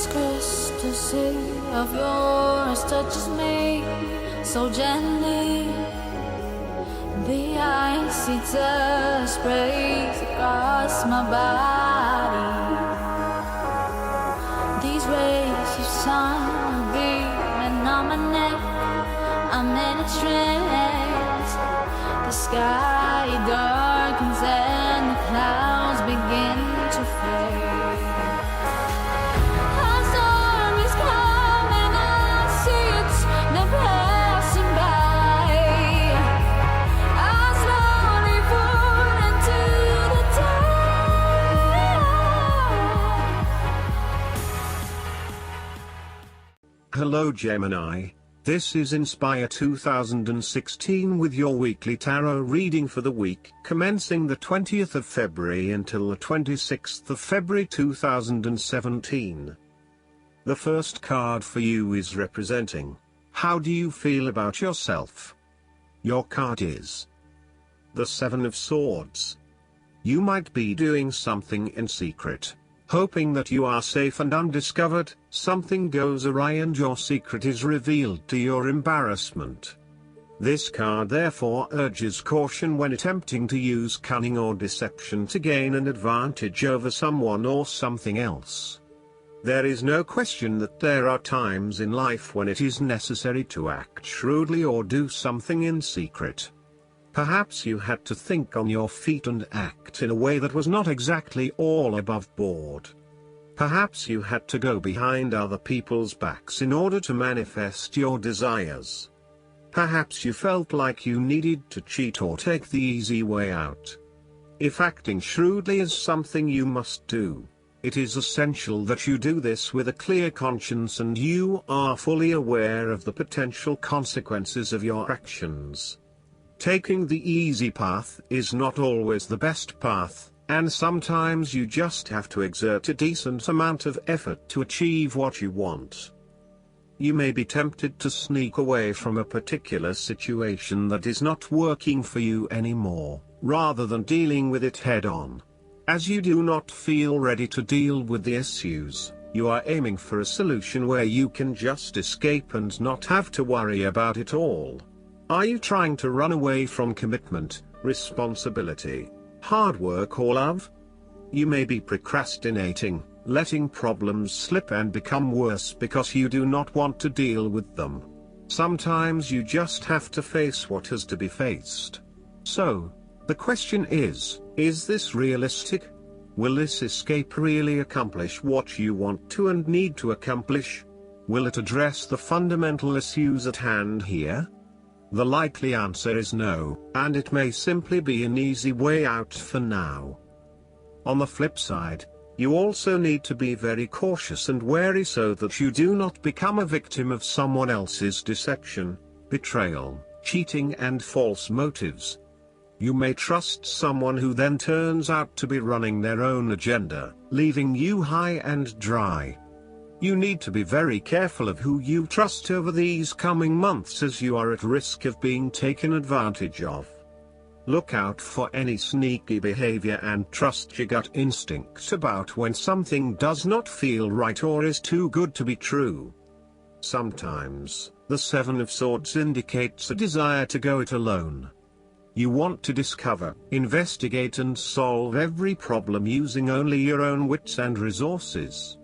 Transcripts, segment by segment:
this crystal sea of yours touches me so gently. The icy touch breaks across my body. These rays of sun are beaming on my neck. I'm in a trance. The sky darkens and the clouds begin to fade. A storm is coming, I see it, now passing by. I slowly fall into the tide. Hello Gemini, this is Inspire 2016 with your weekly tarot reading for the week commencing the 20th of February until the 26th of February 2017. The first card for you is representing, how do you feel about yourself? Your card is the Seven of Swords. You might be doing something in secret, hoping that you are safe and undiscovered. Something goes awry and your secret is revealed to your embarrassment. This card therefore urges caution when attempting to use cunning or deception to gain an advantage over someone or something else. There is no question that there are times in life when it is necessary to act shrewdly or do something in secret. Perhaps you had to think on your feet and act in a way that was not exactly all above board. Perhaps you had to go behind other people's backs in order to manifest your desires. Perhaps you felt like you needed to cheat or take the easy way out. If acting shrewdly is something you must do, it is essential that you do this with a clear conscience and you are fully aware of the potential consequences of your actions. Taking the easy path is not always the best path, and sometimes you just have to exert a decent amount of effort to achieve what you want. You may be tempted to sneak away from a particular situation that is not working for you anymore, rather than dealing with it head-on. As you do not feel ready to deal with the issues, you are aiming for a solution where you can just escape and not have to worry about it all. Are you trying to run away from commitment, responsibility, hard work or love? You may be procrastinating, letting problems slip and become worse because you do not want to deal with them. Sometimes you just have to face what has to be faced. So, the question is this realistic? Will this escape really accomplish what you want to and need to accomplish? Will it address the fundamental issues at hand here? The likely answer is no, and it may simply be an easy way out for now. On the flip side, you also need to be very cautious and wary so that you do not become a victim of someone else's deception, betrayal, cheating and false motives. You may trust someone who then turns out to be running their own agenda, leaving you high and dry. You need to be very careful of who you trust over these coming months as you are at risk of being taken advantage of. Look out for any sneaky behavior and trust your gut instincts about when something does not feel right or is too good to be true. Sometimes, the Seven of Swords indicates a desire to go it alone. You want to discover, investigate and solve every problem using only your own wits and resources.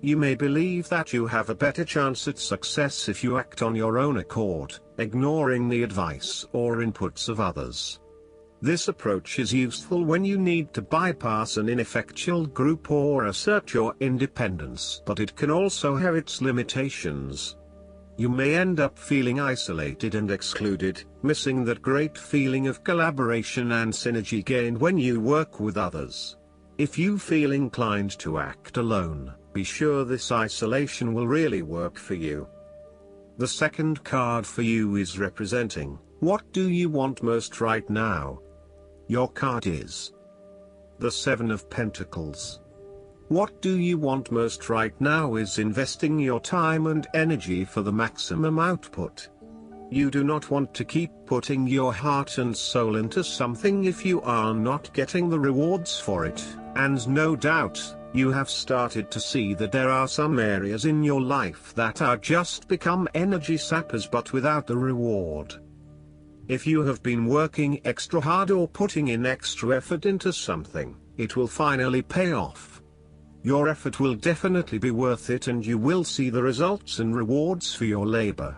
You may believe that you have a better chance at success if you act on your own accord, ignoring the advice or inputs of others. This approach is useful when you need to bypass an ineffectual group or assert your independence, but it can also have its limitations. You may end up feeling isolated and excluded, missing that great feeling of collaboration and synergy gained when you work with others. If you feel inclined to act alone, be sure this isolation will really work for you. The second card for you is representing, what do you want most right now? Your card is the Seven of Pentacles. What do you want most right now is investing your time and energy for the maximum output. You do not want to keep putting your heart and soul into something if you are not getting the rewards for it, and no doubt, You have started to see that there are some areas in your life that are just become energy sappers but without the reward. If you have been working extra hard or putting in extra effort into something, it will finally pay off. Your effort will definitely be worth it and you will see the results and rewards for your labor.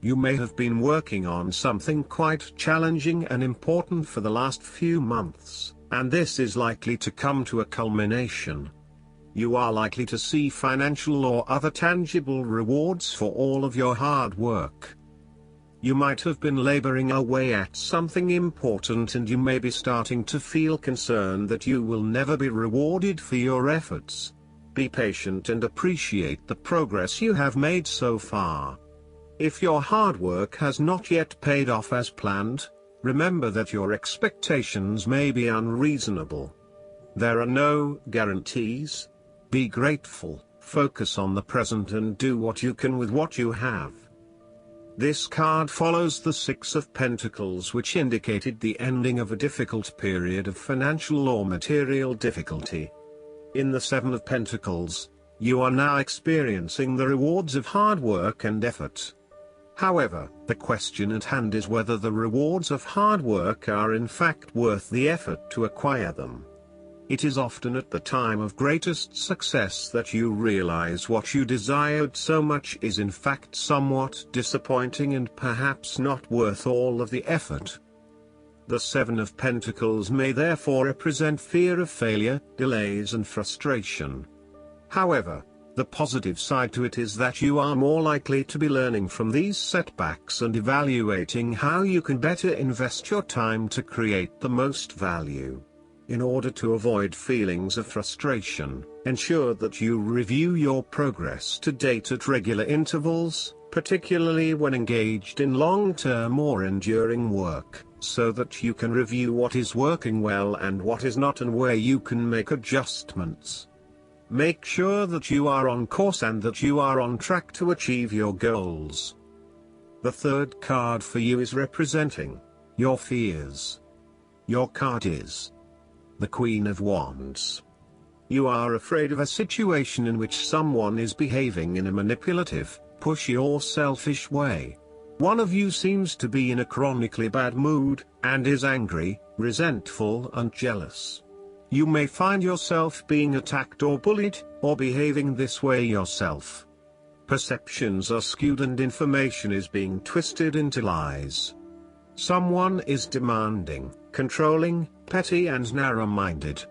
You may have been working on something quite challenging and important for the last few months, and this is likely to come to a culmination. You are likely to see financial or other tangible rewards for all of your hard work. You might have been laboring away at something important and you may be starting to feel concerned that you will never be rewarded for your efforts. Be patient and appreciate the progress you have made so far. If your hard work has not yet paid off as planned, remember that your expectations may be unreasonable. There are no guarantees. Be grateful, focus on the present and do what you can with what you have. This card follows the Six of Pentacles, which indicated the ending of a difficult period of financial or material difficulty. In the Seven of Pentacles, you are now experiencing the rewards of hard work and effort. However, the question at hand is whether the rewards of hard work are in fact worth the effort to acquire them. It is often at the time of greatest success that you realize what you desired so much is in fact somewhat disappointing and perhaps not worth all of the effort. The Seven of Pentacles may therefore represent fear of failure, delays and frustration. However, the positive side to it is that you are more likely to be learning from these setbacks and evaluating how you can better invest your time to create the most value. In order to avoid feelings of frustration, ensure that you review your progress to date at regular intervals, particularly when engaged in long-term or enduring work, so that you can review what is working well and what is not and where you can make adjustments. Make sure that you are on course and that you are on track to achieve your goals. The third card for you is representing your fears. Your card is the Queen of Wands. You are afraid of a situation in which someone is behaving in a manipulative, pushy or selfish way. One of you seems to be in a chronically bad mood, and is angry, resentful and jealous. You may find yourself being attacked or bullied, or behaving this way yourself. Perceptions are skewed and information is being twisted into lies. Someone is demanding, controlling, petty and narrow-minded.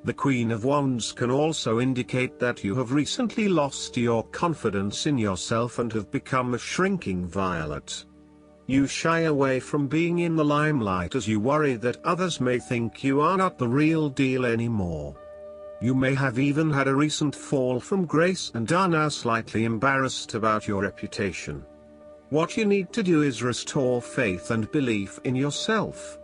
The Queen of Wands can also indicate that you have recently lost your confidence in yourself and have become a shrinking violet. You shy away from being in the limelight as you worry that others may think you are not the real deal anymore. You may have even had a recent fall from grace and are now slightly embarrassed about your reputation. What you need to do is restore faith and belief in yourself.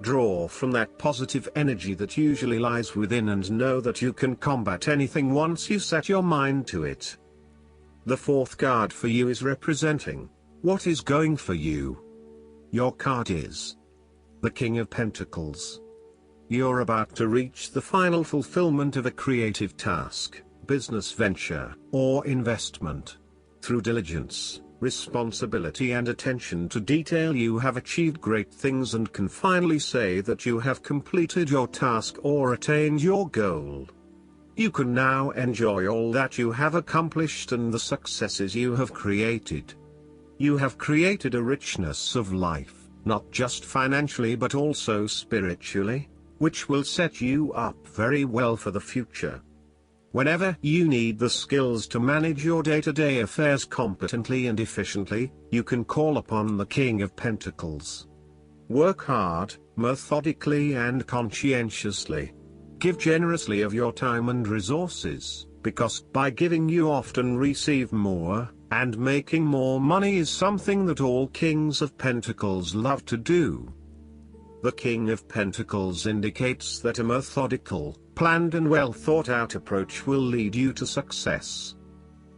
Draw from that positive energy that usually lies within and know that you can combat anything once you set your mind to it. The fourth card for you is representing what is going for you. Your card is the King of Pentacles. You're about to reach the final fulfillment of a creative task, business venture, or investment. Through diligence, responsibility and attention to detail you have achieved great things and can finally say that you have completed your task or attained your goal. You can now enjoy all that you have accomplished and the successes you have created. You have created a richness of life, not just financially but also spiritually, which will set you up very well for the future. Whenever you need the skills to manage your day-to-day affairs competently and efficiently, you can call upon the King of Pentacles. Work hard, methodically and conscientiously. Give generously of your time and resources, because by giving you often receive more, and making more money is something that all Kings of Pentacles love to do. The King of Pentacles indicates that a methodical, planned and well thought out approach will lead you to success.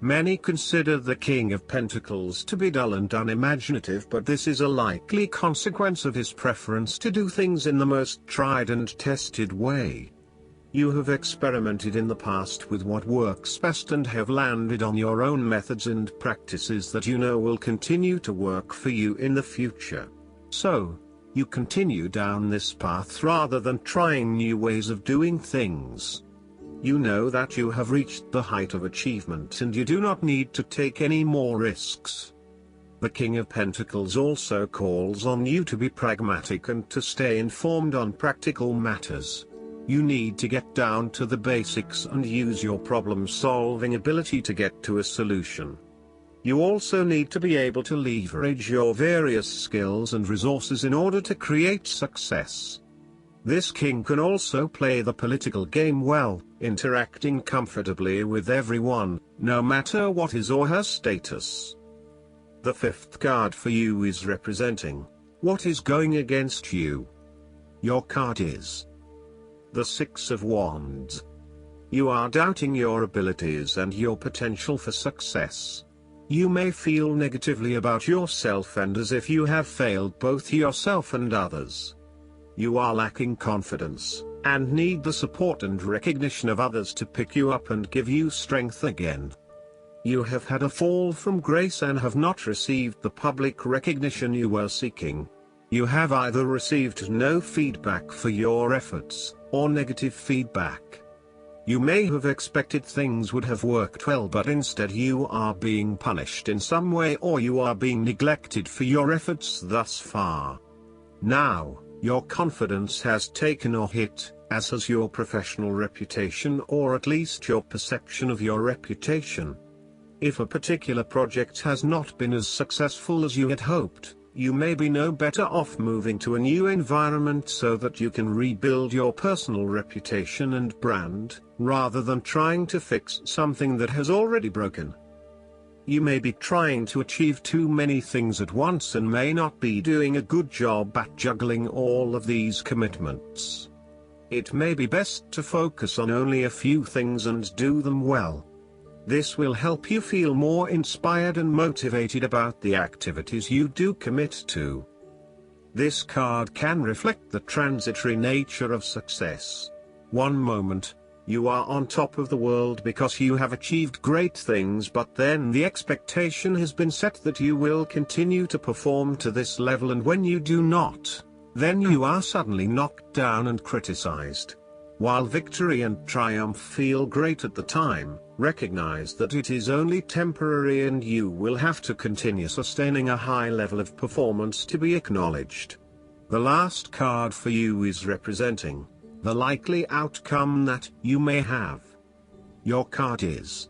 Many consider the King of Pentacles to be dull and unimaginative, but this is a likely consequence of his preference to do things in the most tried and tested way. You have experimented in the past with what works best and have landed on your own methods and practices that you know will continue to work for you in the future. So, you continue down this path rather than trying new ways of doing things. You know that you have reached the height of achievement and you do not need to take any more risks. The King of Pentacles also calls on you to be pragmatic and to stay informed on practical matters. You need to get down to the basics and use your problem-solving ability to get to a solution. You also need to be able to leverage your various skills and resources in order to create success. This king can also play the political game well, interacting comfortably with everyone, no matter what his or her status. The fifth card for you is representing what is going against you. Your card is the Six of Wands. You are doubting your abilities and your potential for success. You may feel negatively about yourself and as if you have failed both yourself and others. You are lacking confidence, and need the support and recognition of others to pick you up and give you strength again. You have had a fall from grace and have not received the public recognition you were seeking. You have either received no feedback for your efforts, or negative feedback. You may have expected things would have worked well, but instead you are being punished in some way or you are being neglected for your efforts thus far. Now, your confidence has taken a hit, as has your professional reputation or at least your perception of your reputation. If a particular project has not been as successful as you had hoped, you may be no better off moving to a new environment so that you can rebuild your personal reputation and brand, rather than trying to fix something that has already broken. You may be trying to achieve too many things at once and may not be doing a good job at juggling all of these commitments. It may be best to focus on only a few things and do them well. This will help you feel more inspired and motivated about the activities you do commit to. This card can reflect the transitory nature of success. One moment, you are on top of the world because you have achieved great things, but then the expectation has been set that you will continue to perform to this level, and when you do not, then you are suddenly knocked down and criticized. While victory and triumph feel great at the time, recognize that it is only temporary and you will have to continue sustaining a high level of performance to be acknowledged. The last card for you is representing the likely outcome that you may have. Your card is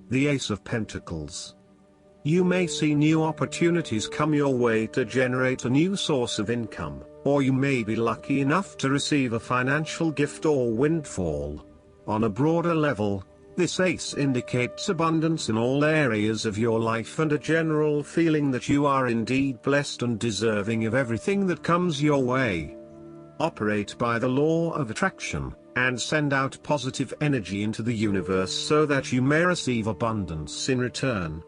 the Ace of Pentacles. You may see new opportunities come your way to generate a new source of income, or you may be lucky enough to receive a financial gift or windfall. On a broader level, this ace indicates abundance in all areas of your life and a general feeling that you are indeed blessed and deserving of everything that comes your way. Operate by the law of attraction, and send out positive energy into the universe so that you may receive abundance in return.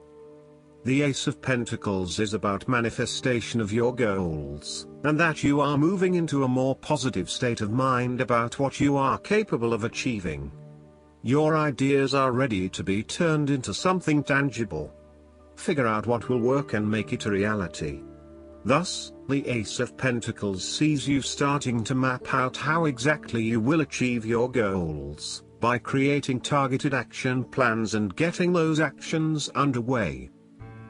The Ace of Pentacles is about manifestation of your goals, and that you are moving into a more positive state of mind about what you are capable of achieving. Your ideas are ready to be turned into something tangible. Figure out what will work and make it a reality. Thus, the Ace of Pentacles sees you starting to map out how exactly you will achieve your goals, by creating targeted action plans and getting those actions underway.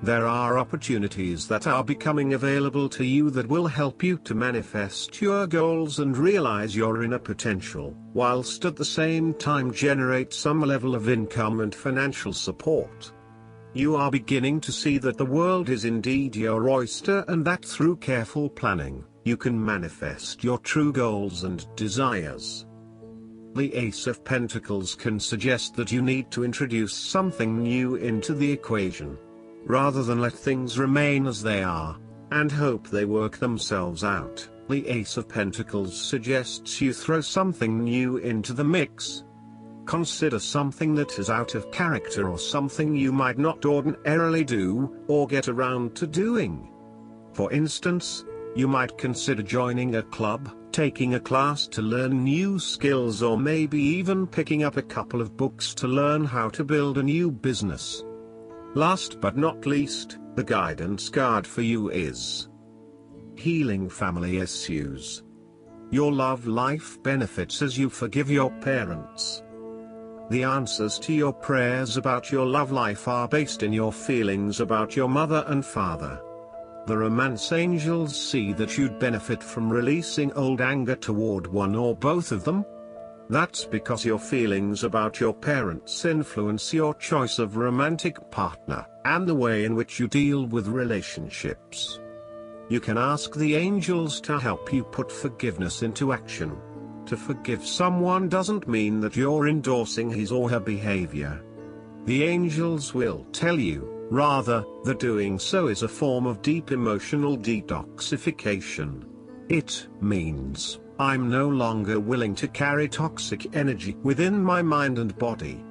There are opportunities that are becoming available to you that will help you to manifest your goals and realize your inner potential, whilst at the same time generate some level of income and financial support. You are beginning to see that the world is indeed your oyster and that through careful planning, you can manifest your true goals and desires. The Ace of Pentacles can suggest that you need to introduce something new into the equation, rather than let things remain as they are, and hope they work themselves out. The Ace of Pentacles suggests you throw something new into the mix. Consider something that is out of character or something you might not ordinarily do, or get around to doing. For instance, you might consider joining a club, taking a class to learn new skills, or maybe even picking up a couple of books to learn how to build a new business. Last but not least, the guidance card for you is healing family issues. Your love life benefits as you forgive your parents. The answers to your prayers about your love life are based in your feelings about your mother and father. The romance angels see that you'd benefit from releasing old anger toward one or both of them. That's because your feelings about your parents influence your choice of romantic partner, and the way in which you deal with relationships. You can ask the angels to help you put forgiveness into action. To forgive someone doesn't mean that you're endorsing his or her behavior. The angels will tell you, rather, that doing so is a form of deep emotional detoxification. It means, I'm no longer willing to carry toxic energy within my mind and body.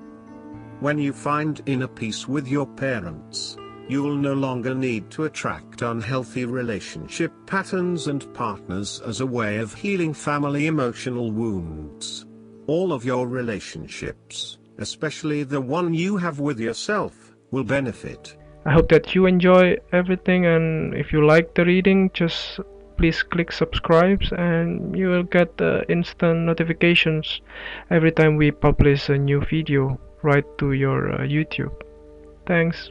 When you find inner peace with your parents, you'll no longer need to attract unhealthy relationship patterns and partners as a way of healing family emotional wounds. All of your relationships, especially the one you have with yourself, will benefit. I hope that you enjoy everything, and if you like the reading, just please click subscribe and you will get instant notifications every time we publish a new video right to your YouTube. Thanks.